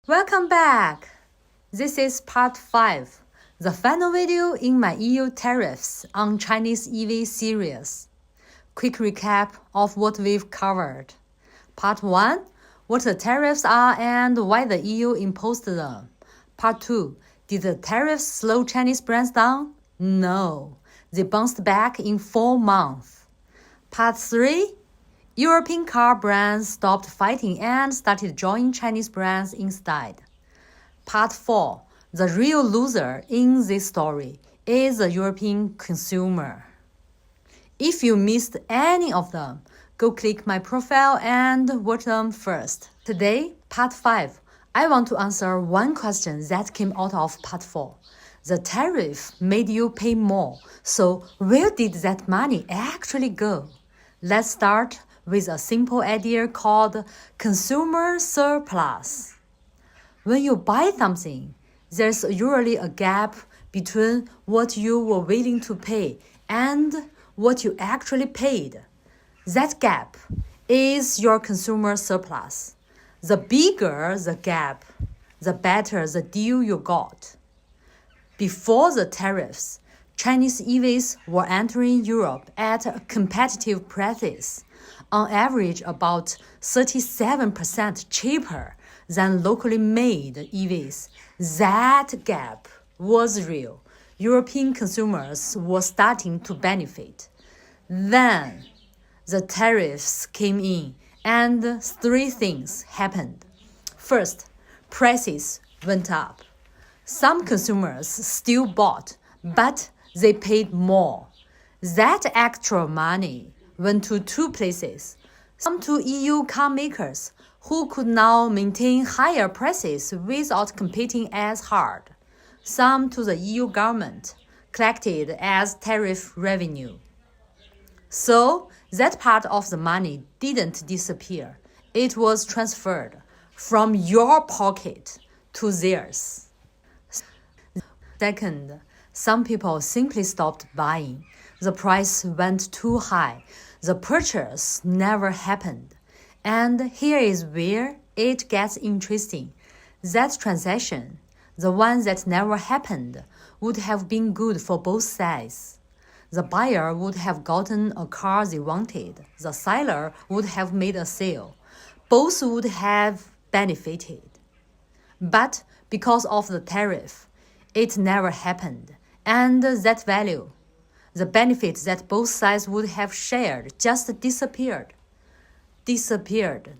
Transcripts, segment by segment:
Welcome back! This is part 5, the final video in my EU tariffs on Chinese EV series. Quick recap of what we've covered. Part 1, what the tariffs are and why the EU imposed them. Part 2, did the tariffs slow Chinese brands down? No, they bounced back in 4 months. Part 3, European car brands stopped fighting and started joining Chinese brands instead. Part 4, the real loser in this story is the European consumer. If you missed any of them, go click my profile and watch them first. Today, part 5, I want to answer one question that came out of part 4. The tariff made you pay more, so where did that money actually go? Let's start with a simple idea called consumer surplus. When you buy something, there's usually a gap between what you were willing to pay and what you actually paid. That gap is your consumer surplus. The bigger the gap, the better the deal you got. Before the tariffs, Chinese EVs were entering Europe at competitive prices, on average about 37% cheaper than locally made EVs. That gap was real. European consumers were starting to benefit. Then the tariffs came in and 3 things happened. First, prices went up. Some consumers still bought, but they paid more. That extra money went to 2 places. Some to EU car makers, who could now maintain higher prices without competing as hard. Some to the EU government, collected as tariff revenue. So that part of the money didn't disappear. It was transferred from your pocket to theirs. Second, some people simply stopped buying. The price went too high. The purchase never happened. And here is where it gets interesting. That transaction, the one that never happened, would have been good for both sides. The buyer would have gotten a car they wanted. The seller would have made a sale. Both would have benefited. But because of the tariff, it never happened. And that value, the benefit that both sides would have shared, just disappeared.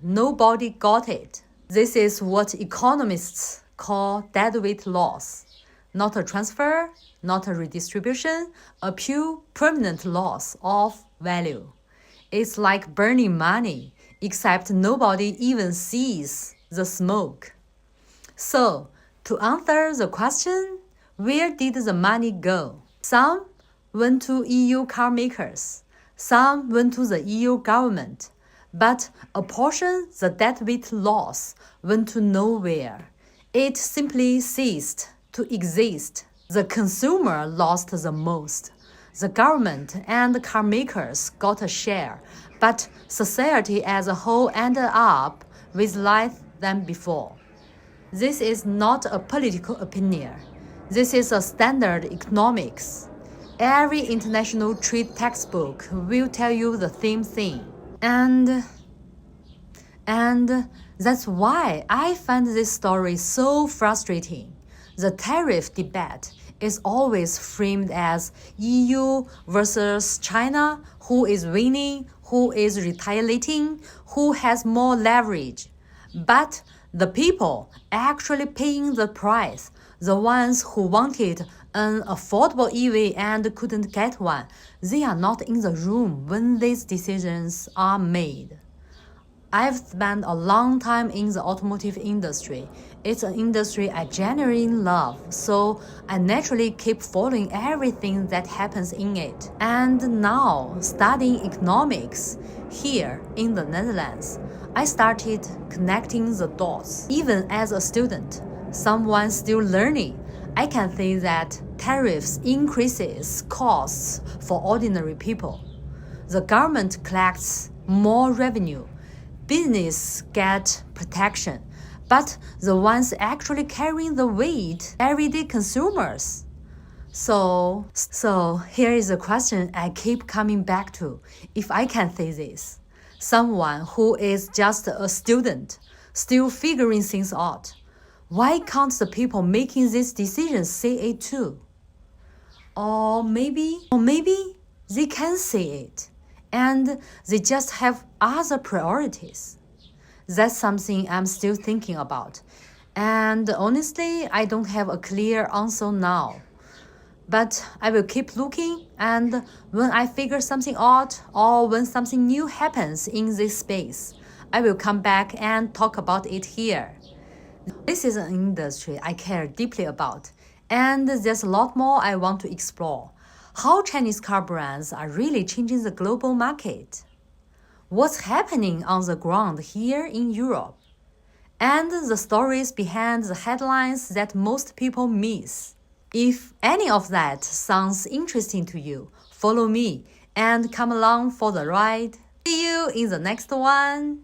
Nobody got it. This is what economists call deadweight loss. Not a transfer, not a redistribution, a pure permanent loss of value. It's like burning money, except nobody even sees the smoke. So, to answer the question, where did the money go? Some went to EU car makers. Some went to the EU government. But a portion, the deadweight loss, went to nowhere. It simply ceased to exist. The consumer lost the most. The government and the car makers got a share, but society as a whole ended up with less than before. This is not a political opinion. This is a standard economics. Every international trade textbook will tell you the same thing. And that's why I find this story so frustrating. The tariff debate is always framed as EU versus China, who is winning, who is retaliating, who has more leverage. But the people actually paying the price, the ones who wanted an affordable EV and couldn't get one, they are not in the room when these decisions are made. I've spent a long time in the automotive industry. It's an industry I genuinely love, so I naturally keep following everything that happens in it. And now, studying economics here in the Netherlands, I started connecting the dots. Even as a student, someone still learning, I can say that tariffs increases costs for ordinary people. The government collects more revenue. Business get protection, but the ones actually carrying the weight, everyday consumers. So here is a question I keep coming back to, if I can say this. Someone who is just a student, still figuring things out. Why can't the people making these decisions say it too? Or maybe they can say it, and they just have other priorities. That's something I'm still thinking about. And honestly, I don't have a clear answer now. But I will keep looking, and when I figure something out or when something new happens in this space, I will come back and talk about it here. This is an industry I care deeply about, and there's a lot more I want to explore. How Chinese car brands are really changing the global market. What's happening on the ground here in Europe? And the stories behind the headlines that most people miss. If any of that sounds interesting to you, follow me and come along for the ride. See you in the next one.